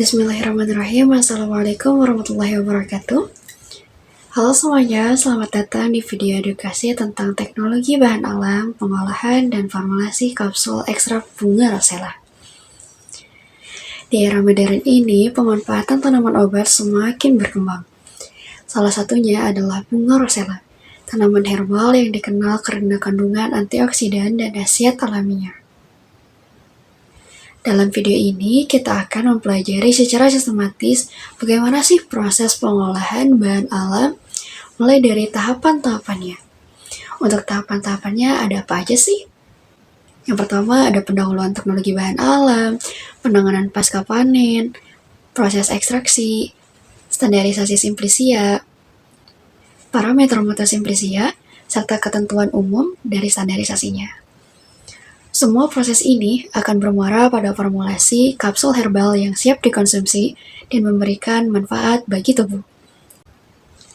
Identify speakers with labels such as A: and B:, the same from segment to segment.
A: Bismillahirrahmanirrahim. Assalamualaikum warahmatullahi wabarakatuh. Halo semuanya, selamat datang di video edukasi tentang teknologi bahan alam, pengolahan, dan formulasi kapsul ekstrak bunga rosella. Di era modern ini, pemanfaatan tanaman obat semakin berkembang. Salah satunya adalah bunga rosella, tanaman herbal yang dikenal karena kandungan antioksidan dan khasiat alaminya. Dalam video ini, kita akan mempelajari secara sistematis bagaimana sih proses pengolahan bahan alam mulai dari tahapan-tahapannya. Untuk tahapan-tahapannya ada apa aja sih? Yang pertama ada pendahuluan teknologi bahan alam, penanganan pasca panen, proses ekstraksi, standarisasi simplisia, parameter mutu simplisia, serta ketentuan umum dari standarisasinya. Semua proses ini akan bermuara pada formulasi kapsul herbal yang siap dikonsumsi dan memberikan manfaat bagi tubuh.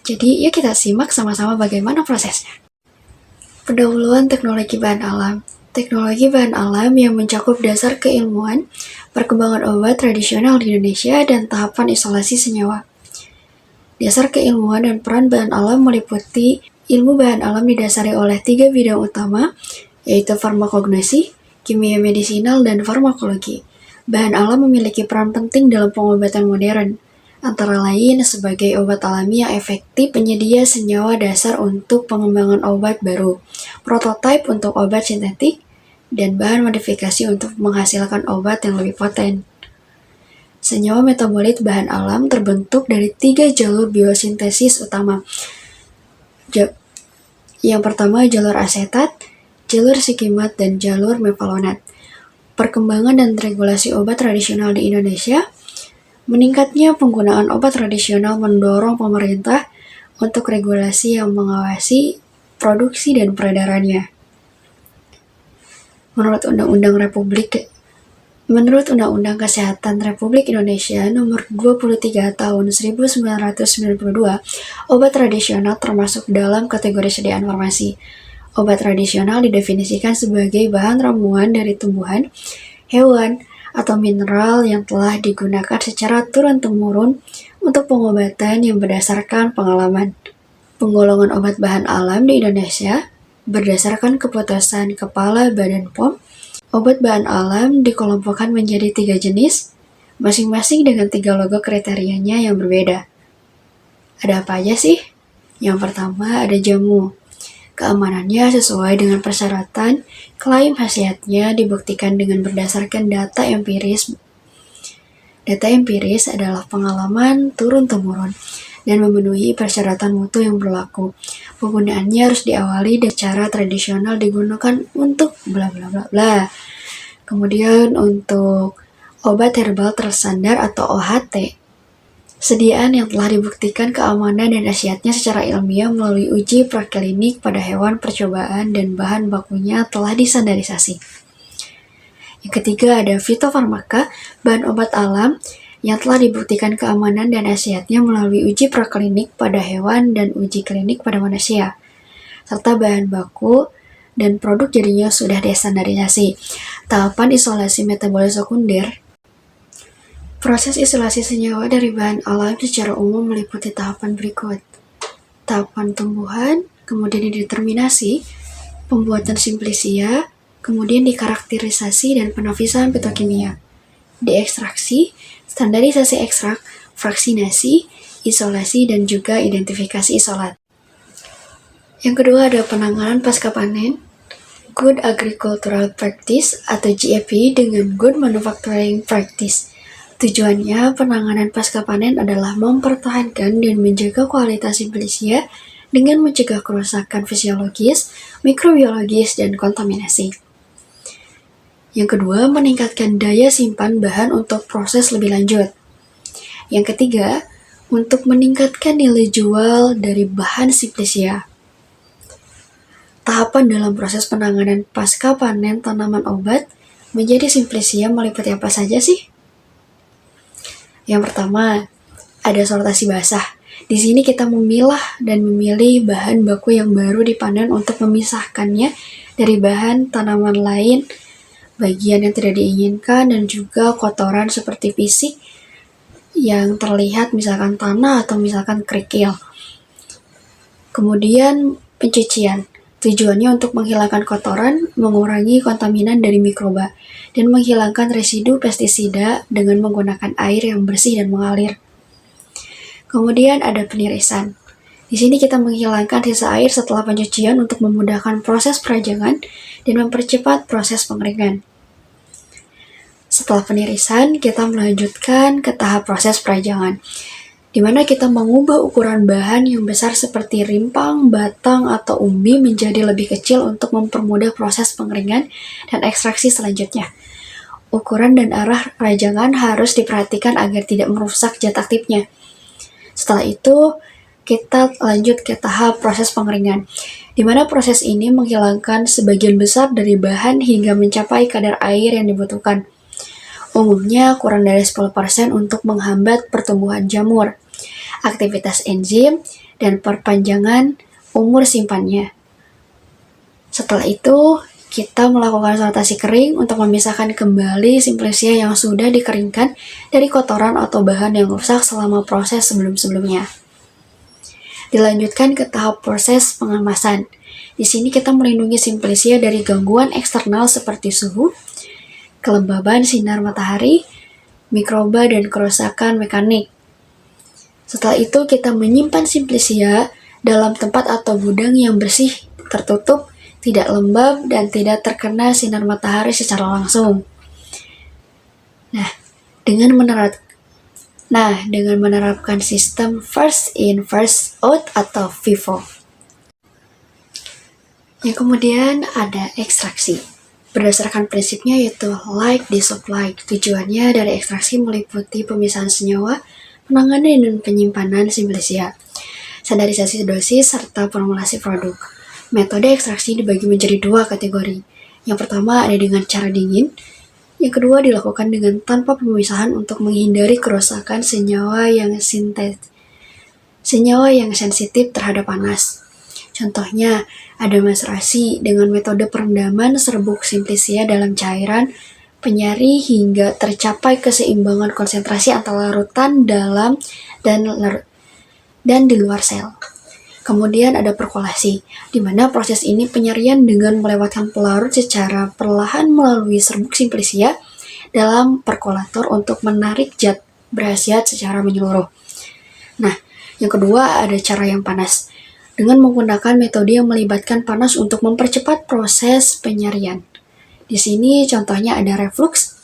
A: Jadi, yuk kita simak sama-sama bagaimana prosesnya. Pendahuluan teknologi bahan alam. Teknologi bahan alam yang mencakup dasar keilmuan, perkembangan obat tradisional di Indonesia, dan tahapan isolasi senyawa. Dasar keilmuan dan peran bahan alam meliputi ilmu bahan alam didasari oleh 3 bidang utama, yaitu farmakognose, kimia medisinal, dan farmakologi. Bahan alam memiliki peran penting dalam pengobatan modern, antara lain sebagai obat alami yang efektif, penyedia senyawa dasar untuk pengembangan obat baru, prototipe untuk obat sintetik, dan bahan modifikasi untuk menghasilkan obat yang lebih poten. Senyawa metabolit bahan alam terbentuk dari 3 jalur biosintesis utama. Yang pertama jalur asetat, jalur sikimat, dan jalur mevalonat. Perkembangan dan regulasi obat tradisional di Indonesia. Meningkatnya penggunaan obat tradisional mendorong pemerintah untuk regulasi yang mengawasi produksi dan peredarannya. Menurut Undang-Undang Kesehatan Republik Indonesia Nomor 23 Tahun 1992, obat tradisional termasuk dalam kategori sediaan farmasi. Obat tradisional didefinisikan sebagai bahan ramuan dari tumbuhan, hewan, atau mineral yang telah digunakan secara turun-temurun untuk pengobatan yang berdasarkan pengalaman. Penggolongan obat bahan alam di Indonesia berdasarkan keputusan Kepala Badan POM, obat bahan alam dikelompokkan menjadi 3 jenis, masing-masing dengan 3 logo kriterianya yang berbeda. Ada apa aja sih? Yang pertama ada jamu. Keamanannya sesuai dengan persyaratan, klaim khasiatnya dibuktikan dengan berdasarkan data empiris. Data empiris adalah pengalaman turun-temurun dan memenuhi persyaratan mutu yang berlaku. Penggunaannya harus diawali dengan cara tradisional digunakan untuk bla bla bla bla. Kemudian untuk obat herbal terstandar atau OHT, sediaan yang telah dibuktikan keamanan dan khasiatnya secara ilmiah melalui uji praklinik pada hewan percobaan dan bahan bakunya telah distandarisasi. Yang ketiga ada fitofarmaka, bahan obat alam yang telah dibuktikan keamanan dan khasiatnya melalui uji praklinik pada hewan dan uji klinik pada manusia, serta bahan baku dan produk jadinya sudah distandarisasi. Tahapan isolasi metabolit sekunder. Proses isolasi senyawa dari bahan alam secara umum meliputi tahapan berikut. Tahapan tumbuhan, kemudian dideterminasi, pembuatan simplisia, kemudian dikarakterisasi dan penafisan petrokimia, diekstraksi, standarisasi ekstrak, fraksinasi, isolasi, dan juga identifikasi isolat. Yang kedua ada penanganan pasca panen, Good Agricultural Practice atau GAP dengan Good Manufacturing Practice. Tujuannya, penanganan pasca panen adalah mempertahankan dan menjaga kualitas simplisia dengan mencegah kerusakan fisiologis, mikrobiologis, dan kontaminasi. Yang kedua, meningkatkan daya simpan bahan untuk proses lebih lanjut. Yang ketiga, untuk meningkatkan nilai jual dari bahan simplisia. Tahapan dalam proses penanganan pasca panen tanaman obat menjadi simplisia meliputi apa saja sih? Yang pertama, ada sortasi basah. Di sini kita memilah dan memilih bahan baku yang baru dipanen untuk memisahkannya dari bahan tanaman lain, bagian yang tidak diinginkan, dan juga kotoran seperti fisik yang terlihat misalkan tanah atau misalkan kerikil. Kemudian pencucian. Tujuannya untuk menghilangkan kotoran, mengurangi kontaminan dari mikroba, dan menghilangkan residu pestisida dengan menggunakan air yang bersih dan mengalir. Kemudian ada penirisan. Di sini kita menghilangkan sisa air setelah pencucian untuk memudahkan proses perajangan dan mempercepat proses pengeringan. Setelah penirisan, kita melanjutkan ke tahap proses perajangan, di mana kita mengubah ukuran bahan yang besar seperti rimpang, batang, atau umbi menjadi lebih kecil untuk mempermudah proses pengeringan dan ekstraksi selanjutnya. Ukuran dan arah perajangan harus diperhatikan agar tidak merusak zat aktifnya. Setelah itu, kita lanjut ke tahap proses pengeringan, di mana proses ini menghilangkan sebagian besar dari bahan hingga mencapai kadar air yang dibutuhkan. Umumnya kurang dari 10% untuk menghambat pertumbuhan jamur, aktivitas enzim, dan perpanjangan umur simpannya. Setelah itu, kita melakukan sortasi kering untuk memisahkan kembali Simplicia yang sudah dikeringkan dari kotoran atau bahan yang rusak selama proses sebelum-sebelumnya. Dilanjutkan ke tahap proses pengemasan. Di sini kita melindungi Simplicia dari gangguan eksternal seperti suhu, kelembaban sinar matahari, mikroba, dan kerusakan mekanik. Setelah itu, kita menyimpan Simplicia dalam tempat atau gudang yang bersih, tertutup, tidak lembab, dan tidak terkena sinar matahari secara langsung. Dengan menerapkan sistem first in, first out atau FIFO. Yang kemudian ada ekstraksi. Berdasarkan prinsipnya yaitu like dissolve like. Tujuannya dari ekstraksi meliputi pemisahan senyawa, penanganan dan penyimpanan Simplicia, standarisasi dosis, serta formulasi produk. Metode ekstraksi dibagi menjadi dua kategori. Yang pertama ada dengan cara dingin, yang kedua dilakukan dengan tanpa pemisahan untuk menghindari kerusakan senyawa yang sensitif terhadap panas. Contohnya, ada maserasi dengan metode perendaman serbuk Simplicia dalam cairan penyari hingga tercapai keseimbangan konsentrasi antara larutan dalam dan di luar sel. Kemudian ada perkolasi, di mana proses ini penyarian dengan melewatkan pelarut secara perlahan melalui serbuk Simplicia dalam perkolator untuk menarik zat berkhasiat secara menyeluruh. Yang kedua ada cara yang panas, dengan menggunakan metode yang melibatkan panas untuk mempercepat proses penyarian. Di sini contohnya ada reflux.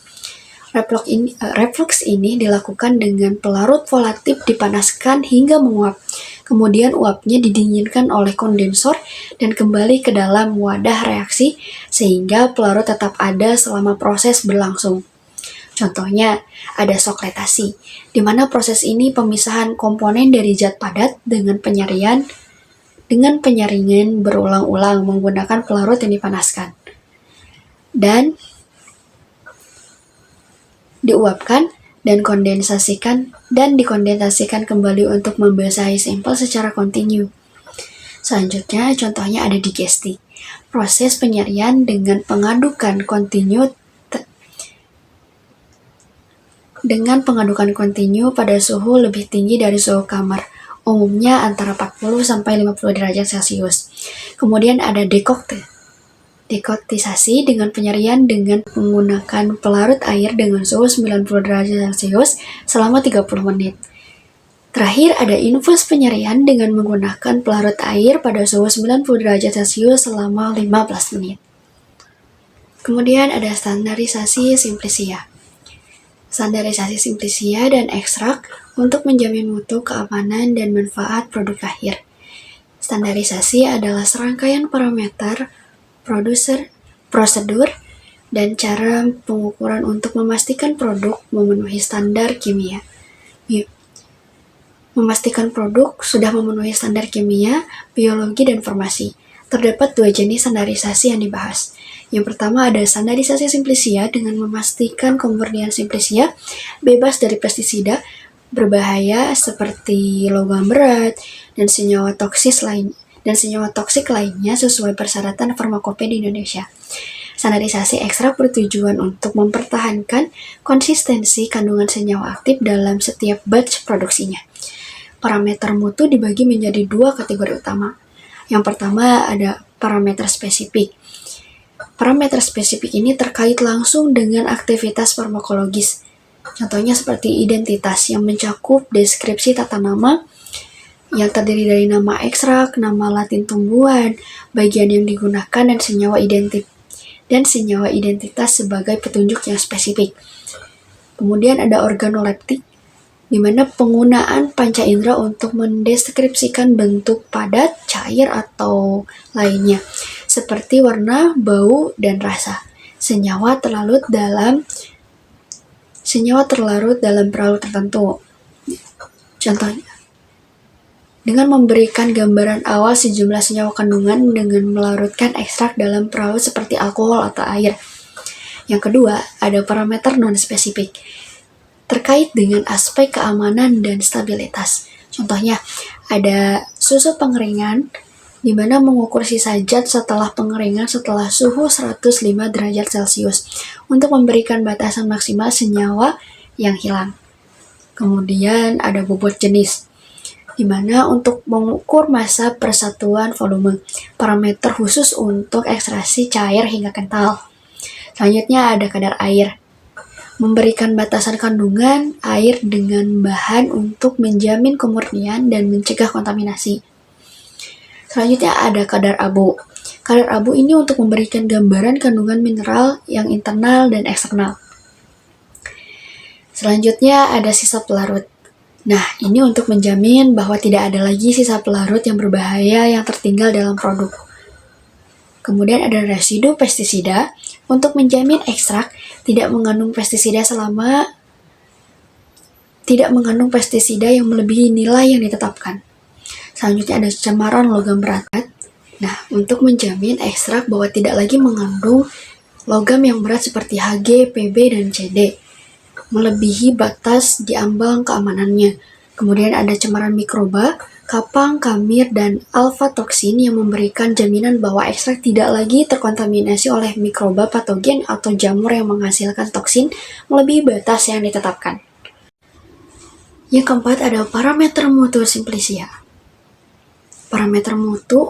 A: Reflux ini dilakukan dengan pelarut volatif dipanaskan hingga menguap. Kemudian uapnya didinginkan oleh kondensor dan kembali ke dalam wadah reaksi sehingga pelarut tetap ada selama proses berlangsung. Contohnya ada sokletasi, di mana proses ini pemisahan komponen dari zat padat dengan penyaringan berulang-ulang menggunakan pelarut yang dipanaskan dan diuapkan dan dikondensasikan kembali untuk membasahi sampel secara kontinu. Selanjutnya contohnya ada digesti, proses penyarian dengan pengadukan kontinu pada suhu lebih tinggi dari suhu kamar, umumnya antara 40-50 derajat Celcius. Kemudian ada dekoktisasi dengan penyarian dengan menggunakan pelarut air dengan suhu 90 derajat Celcius selama 30 menit. Terakhir ada infus penyarian dengan menggunakan pelarut air pada suhu 90 derajat Celcius selama 15 menit. Kemudian ada standarisasi Simplicia. Standarisasi Simplicia dan ekstrak untuk menjamin mutu, keamanan, dan manfaat produk akhir. Standarisasi adalah serangkaian parameter, prosedur, dan cara pengukuran untuk memastikan produk memenuhi standar kimia. Biologi, dan farmasi. Terdapat dua jenis standarisasi yang dibahas. Yang pertama ada standarisasi Simplicia dengan memastikan kemurnian Simplicia bebas dari pestisida berbahaya seperti logam berat dan senyawa toksik lainnya sesuai persyaratan farmakope di Indonesia. Standarisasi ekstrak bertujuan untuk mempertahankan konsistensi kandungan senyawa aktif dalam setiap batch produksinya. Parameter mutu dibagi menjadi dua kategori utama. Yang pertama ada parameter spesifik. Parameter spesifik ini terkait langsung dengan aktivitas farmakologis. Contohnya seperti identitas yang mencakup deskripsi tata nama yang terdiri dari nama ekstrak, nama latin tumbuhan, bagian yang digunakan, dan senyawa identitas sebagai petunjuk yang spesifik. Kemudian ada organoleptik, di mana penggunaan panca indera untuk mendeskripsikan bentuk padat, cair, atau lainnya, seperti warna, bau, dan rasa. Senyawa terlarut dalam perahu tertentu. Contohnya, dengan memberikan gambaran awal sejumlah senyawa kandungan dengan melarutkan ekstrak dalam perahu seperti alkohol atau air. Yang kedua, ada parameter non-spesifik terkait dengan aspek keamanan dan stabilitas. Contohnya, ada susu pengeringan di mana mengukur sisa zat setelah pengeringan setelah suhu 105 derajat Celcius untuk memberikan batasan maksimal senyawa yang hilang. Kemudian ada bobot jenis, di mana untuk mengukur massa persatuan volume, parameter khusus untuk ekstraksi cair hingga kental. Selanjutnya ada kadar air, memberikan batasan kandungan air dengan bahan untuk menjamin kemurnian dan mencegah kontaminasi. Selanjutnya ada kadar abu. Kadar abu ini untuk memberikan gambaran kandungan mineral yang internal dan eksternal. Selanjutnya ada sisa pelarut. Nah, ini untuk menjamin bahwa tidak ada lagi sisa pelarut yang berbahaya yang tertinggal dalam produk. Kemudian ada residu pestisida untuk menjamin ekstrak tidak mengandung pestisida yang melebihi nilai yang ditetapkan. Selanjutnya ada cemaran logam berat. Nah, untuk menjamin ekstrak bahwa tidak lagi mengandung logam yang berat seperti Hg, Pb, dan Cd, melebihi batas di ambang keamanannya. Kemudian ada cemaran mikroba, kapang, kamir, dan alfa toksin yang memberikan jaminan bahwa ekstrak tidak lagi terkontaminasi oleh mikroba patogen atau jamur yang menghasilkan toksin melebihi batas yang ditetapkan. Yang keempat ada parameter mutu simplicia. Parameter mutu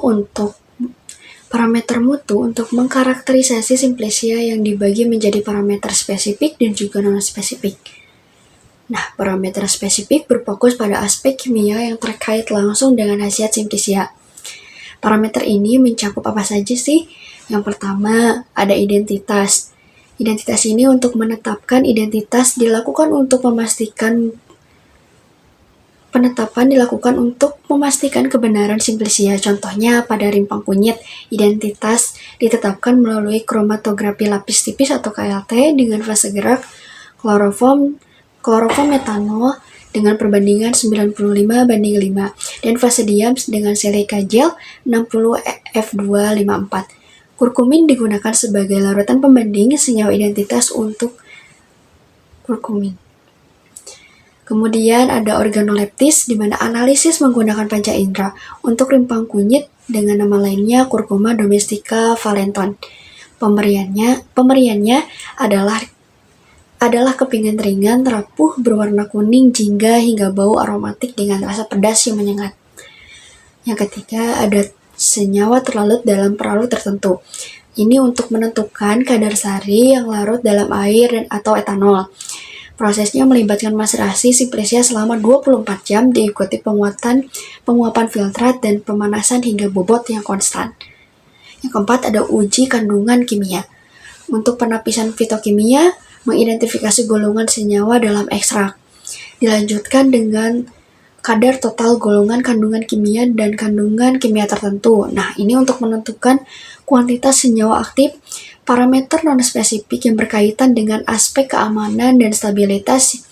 A: untuk mengkarakterisasi simplicia yang dibagi menjadi parameter spesifik dan juga non-spesifik. Nah, parameter spesifik berfokus pada aspek kimia yang terkait langsung dengan khasiat simplicia. Parameter ini mencakup apa saja sih? Yang pertama, ada identitas. Identitas ini untuk menetapkan identitas dilakukan untuk Penetapan dilakukan untuk memastikan kebenaran simplicia. Contohnya pada rimpang kunyit, identitas ditetapkan melalui kromatografi lapis tipis atau KLT dengan fase gerak kloroform metanol dengan perbandingan 95:5 dan fase diam dengan silika gel 60F254. Kurkumin digunakan sebagai larutan pembanding senyawa identitas untuk kurkumin. Kemudian ada organoleptis, di mana analisis menggunakan panca indera. Untuk rimpang kunyit dengan nama lainnya Curcuma domestica valenton. Pemberiannya adalah kepingan ringan, rapuh, berwarna kuning, jingga, hingga bau aromatik dengan rasa pedas yang menyengat. Yang ketiga ada senyawa terlarut dalam perahu tertentu. Ini untuk menentukan kadar sari yang larut dalam air dan atau etanol. Prosesnya melibatkan maserasi simplicia selama 24 jam diikuti penguapan filtrat dan pemanasan hingga bobot yang konstan. Yang keempat ada uji kandungan kimia. Untuk penapisan fitokimia, mengidentifikasi golongan senyawa dalam ekstrak. Dilanjutkan dengan kadar total golongan kandungan kimia dan kandungan kimia tertentu. Nah, ini untuk menentukan kuantitas senyawa aktif. Parameter non-spesifik yang berkaitan dengan aspek keamanan dan stabilitas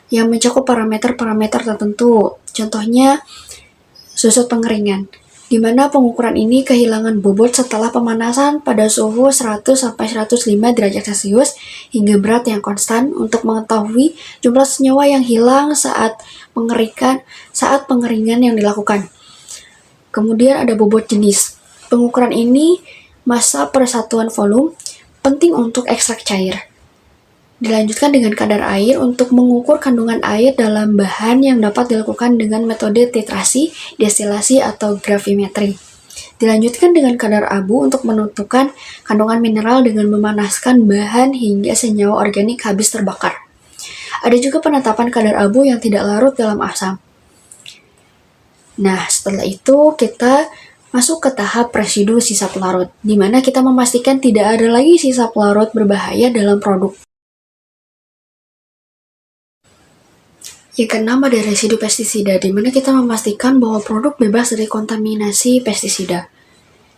A: yang mencakup parameter-parameter tertentu. Contohnya, susut pengeringan, di mana pengukuran ini kehilangan bobot setelah pemanasan pada suhu 100-105 derajat Celcius hingga berat yang konstan untuk mengetahui jumlah senyawa yang hilang saat pengeringan yang dilakukan. Kemudian ada bobot jenis. Pengukuran ini massa per satuan volume, penting untuk ekstrak cair. Dilanjutkan dengan kadar air untuk mengukur kandungan air dalam bahan yang dapat dilakukan dengan metode titrasi, destilasi, atau gravimetri. Dilanjutkan dengan kadar abu untuk menentukan kandungan mineral dengan memanaskan bahan hingga senyawa organik habis terbakar. Ada juga penetapan kadar abu yang tidak larut dalam asam. Nah, setelah itu kita masuk ke tahap residu sisa pelarut, di mana kita memastikan tidak ada lagi sisa pelarut berbahaya dalam produk. Yang keenam ada residu pestisida, di mana kita memastikan bahwa produk bebas dari kontaminasi pestisida.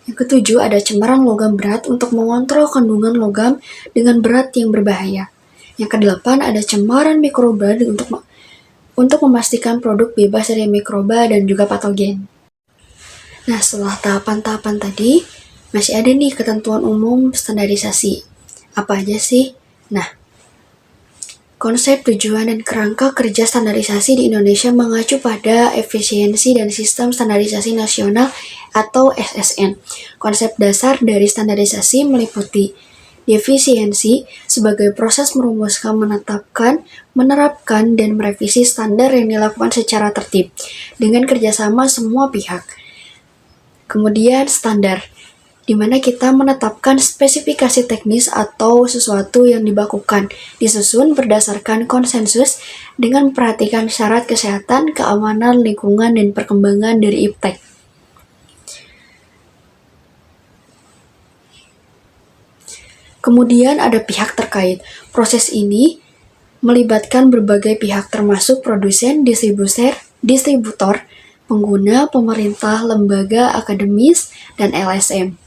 A: Yang ketujuh ada cemaran logam berat untuk mengontrol kandungan logam dengan berat yang berbahaya. Yang kedelapan ada cemaran mikroba untuk memastikan produk bebas dari mikroba dan juga patogen. Nah, setelah tahapan-tahapan tadi, masih ada nih ketentuan umum standarisasi. Apa aja sih? Nah, konsep, tujuan, dan kerangka kerja standarisasi di Indonesia mengacu pada Efisiensi dan Sistem Standarisasi Nasional atau SSN. Konsep dasar dari standarisasi meliputi efisiensi sebagai proses merumuskan, menetapkan, menerapkan, dan merevisi standar yang dilakukan secara tertib dengan kerjasama semua pihak. Kemudian standar, di mana kita menetapkan spesifikasi teknis atau sesuatu yang dibakukan, disusun berdasarkan konsensus dengan memperhatikan syarat kesehatan, keamanan, lingkungan, dan perkembangan dari iptek. Kemudian ada pihak terkait. Proses ini melibatkan berbagai pihak termasuk produsen, distributor, pengguna, pemerintah, lembaga, akademis, dan LSM.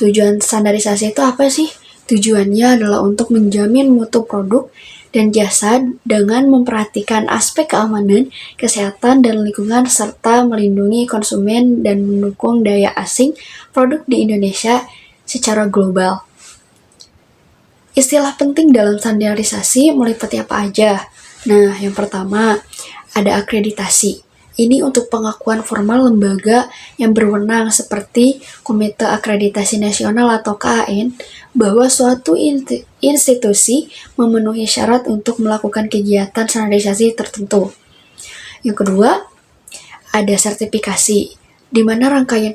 A: Tujuan standarisasi itu apa sih? Tujuannya adalah untuk menjamin mutu produk dan jasa dengan memperhatikan aspek keamanan, kesehatan, dan lingkungan serta melindungi konsumen dan mendukung daya asing produk di Indonesia secara global. Istilah penting dalam standarisasi meliputi apa aja? Nah, yang pertama ada akreditasi. Ini untuk pengakuan formal lembaga yang berwenang seperti Komite Akreditasi Nasional atau KAN bahwa suatu institusi memenuhi syarat untuk melakukan kegiatan standarisasi tertentu. Yang kedua, ada sertifikasi, di mana rangkaian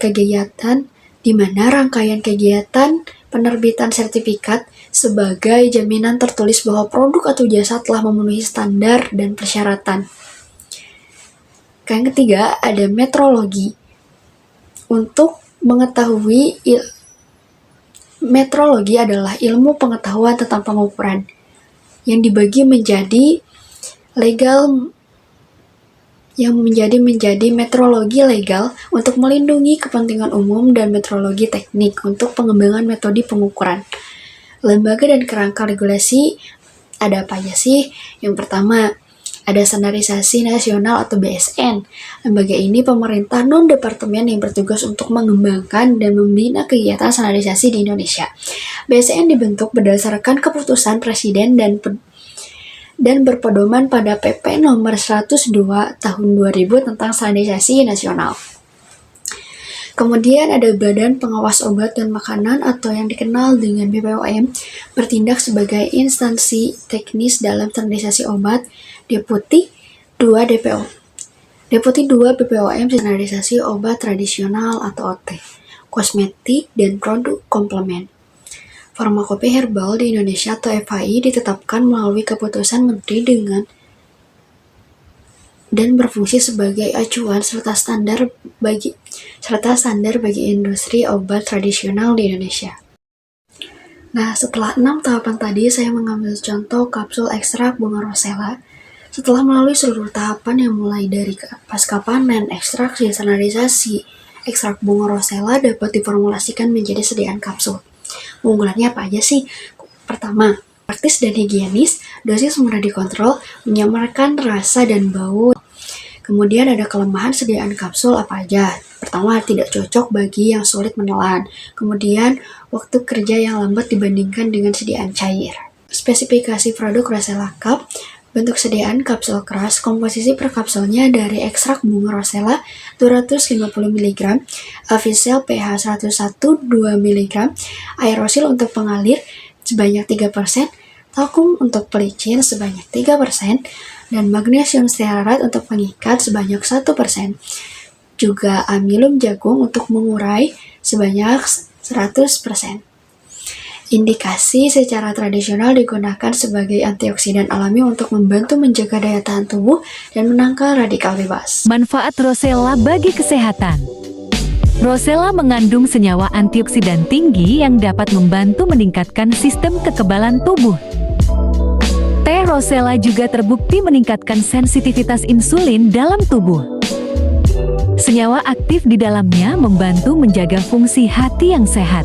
A: kegiatan penerbitan sertifikat sebagai jaminan tertulis bahwa produk atau jasa telah memenuhi standar dan persyaratan. Yang ketiga, ada metrologi. Untuk mengetahui metrologi adalah ilmu pengetahuan tentang pengukuran yang dibagi menjadi metrologi legal untuk melindungi kepentingan umum dan metrologi teknik untuk pengembangan metode pengukuran. Lembaga dan kerangka regulasi ada apa aja sih? Yang pertama, ada Standarisasi Nasional atau BSN. Lembaga ini pemerintah non-departemen yang bertugas untuk mengembangkan dan membina kegiatan standarisasi di Indonesia. BSN dibentuk berdasarkan keputusan Presiden dan berpedoman pada PP nomor 102 tahun 2000 tentang standarisasi nasional. Kemudian ada Badan Pengawas Obat dan Makanan atau yang dikenal dengan BPOM, bertindak sebagai instansi teknis dalam standarisasi obat. Deputi 2 BPOM standarisasi obat tradisional atau OT, kosmetik, dan produk komplement. Farmakope herbal di Indonesia atau FHI ditetapkan melalui keputusan Menteri dan berfungsi sebagai acuan serta standar bagi industri obat tradisional di Indonesia. Nah, setelah 6 tahapan tadi, saya mengambil contoh kapsul ekstrak bunga rosella. Setelah melalui seluruh tahapan yang mulai dari pasca panen, ekstraksi, standarisasi, ekstrak bunga rosella dapat diformulasikan menjadi sediaan kapsul. Keunggulannya apa aja sih? Pertama, praktis dan higienis, dosis mudah dikontrol, menyamarkan rasa dan bau. Kemudian ada kelemahan sediaan kapsul apa aja? Pertama, tidak cocok bagi yang sulit menelan. Kemudian, waktu kerja yang lambat dibandingkan dengan sediaan cair. Spesifikasi produk Rosella Cup Bentuk sediaan kapsul keras, komposisi per kapsulnya dari ekstrak bunga rosella 250 mg, Avicel pH 101 2 mg, aerosil untuk pengalir sebanyak 3%, talkum untuk pelicin sebanyak 3%, dan magnesium stearat untuk pengikat sebanyak 1%. Juga amilum jagung untuk mengurai sebanyak 100%. Indikasi secara tradisional digunakan sebagai antioksidan alami untuk membantu menjaga daya tahan tubuh dan menangkal radikal bebas.
B: Manfaat rosella bagi kesehatan. Rosella mengandung senyawa antioksidan tinggi yang dapat membantu meningkatkan sistem kekebalan tubuh. Teh rosella juga terbukti meningkatkan sensitivitas insulin dalam tubuh. Senyawa aktif di dalamnya membantu menjaga fungsi hati yang sehat.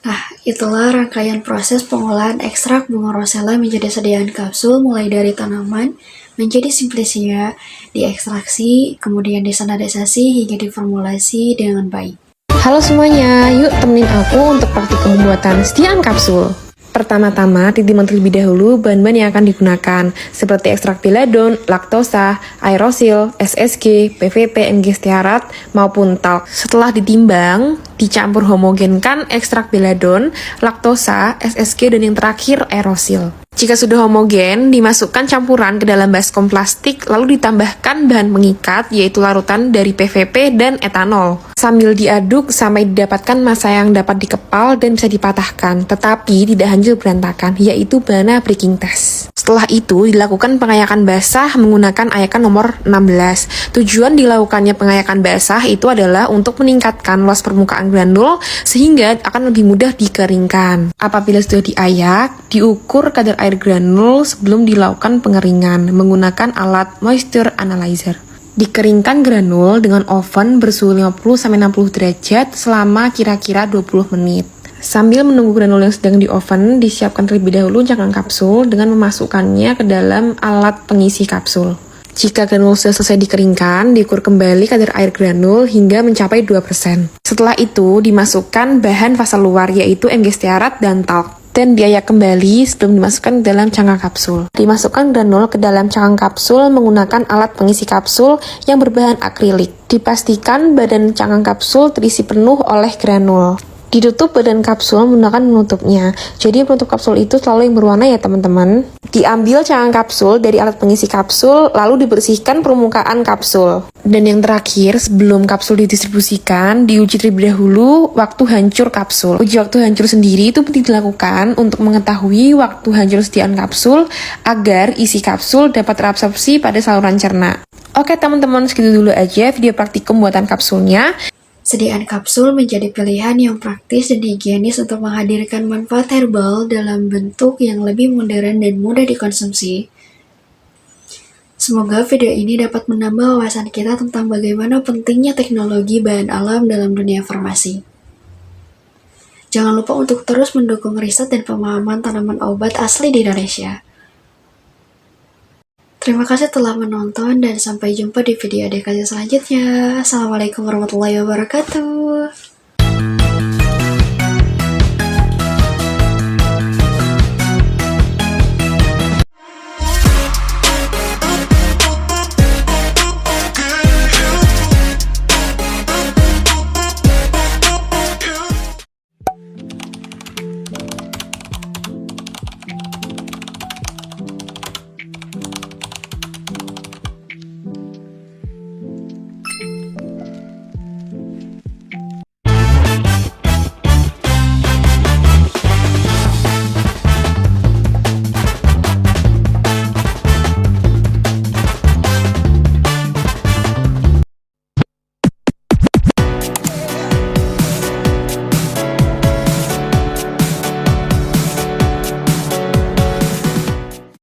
A: Nah, itulah rangkaian proses pengolahan ekstrak bunga rosella menjadi sediaan kapsul mulai dari tanaman menjadi simplicia, diekstraksi, kemudian distandarisasi hingga diformulasi dengan baik.
C: Halo semuanya, yuk temenin aku untuk praktik pembuatan sediaan kapsul. Pertama-tama, ditimbang terlebih dahulu bahan-bahan yang akan digunakan, seperti ekstrak peladon, laktosa, aerosil, SSG, PVP, NG stearat, maupun talc. Setelah ditimbang, dicampur homogenkan ekstrak peladon, laktosa, SSG, dan yang terakhir aerosil. Jika sudah homogen, dimasukkan campuran ke dalam baskom plastik, lalu ditambahkan bahan pengikat, yaitu larutan dari PVP dan etanol. Sambil diaduk sampai didapatkan massa yang dapat dikepal dan bisa dipatahkan, tetapi tidak hancur berantakan, yaitu Banana breaking test. Setelah itu, dilakukan pengayakan basah menggunakan ayakan nomor 16. Tujuan dilakukannya pengayakan basah itu adalah untuk meningkatkan luas permukaan granul, sehingga akan lebih mudah dikeringkan. Apabila sudah diayak, diukur kadar air granul sebelum dilakukan pengeringan menggunakan alat moisture analyzer. Dikeringkan granul dengan oven bersuhu 50-60 derajat selama kira-kira 20 menit. Sambil menunggu granul yang sedang di oven, disiapkan terlebih dahulu cangkang kapsul dengan memasukkannya ke dalam alat pengisi kapsul. Jika granul sudah selesai dikeringkan, diukur kembali kadar air granul hingga mencapai 2%. Setelah itu, dimasukkan bahan fase luar yaitu MG stearat dan talk. Dan diayak kembali sebelum dimasukkan ke dalam cangkang kapsul. Dimasukkan granul ke dalam cangkang kapsul menggunakan alat pengisi kapsul yang berbahan akrilik. Dipastikan badan cangkang kapsul terisi penuh oleh granul. Ditutup badan kapsul menggunakan penutupnya. Jadi penutup kapsul itu selalu yang berwarna ya teman-teman. Diambil cangkang kapsul dari alat pengisi kapsul, lalu dibersihkan permukaan kapsul. Dan yang terakhir, sebelum kapsul didistribusikan, diuji terlebih dahulu waktu hancur kapsul. Uji waktu hancur sendiri itu penting dilakukan untuk mengetahui waktu hancur sediaan kapsul agar isi kapsul dapat terabsorpsi pada saluran cerna. Oke teman-teman, segitu dulu aja video praktikum buatan kapsulnya.
A: Sediaan kapsul menjadi pilihan yang praktis dan higienis untuk menghadirkan manfaat herbal dalam bentuk yang lebih modern dan mudah dikonsumsi. Semoga video ini dapat menambah wawasan kita tentang bagaimana pentingnya teknologi bahan alam dalam dunia farmasi. Jangan lupa untuk terus mendukung riset dan pemahaman tanaman obat asli di Indonesia. Terima kasih telah menonton dan sampai jumpa di video edukasi selanjutnya. Assalamualaikum warahmatullahi wabarakatuh.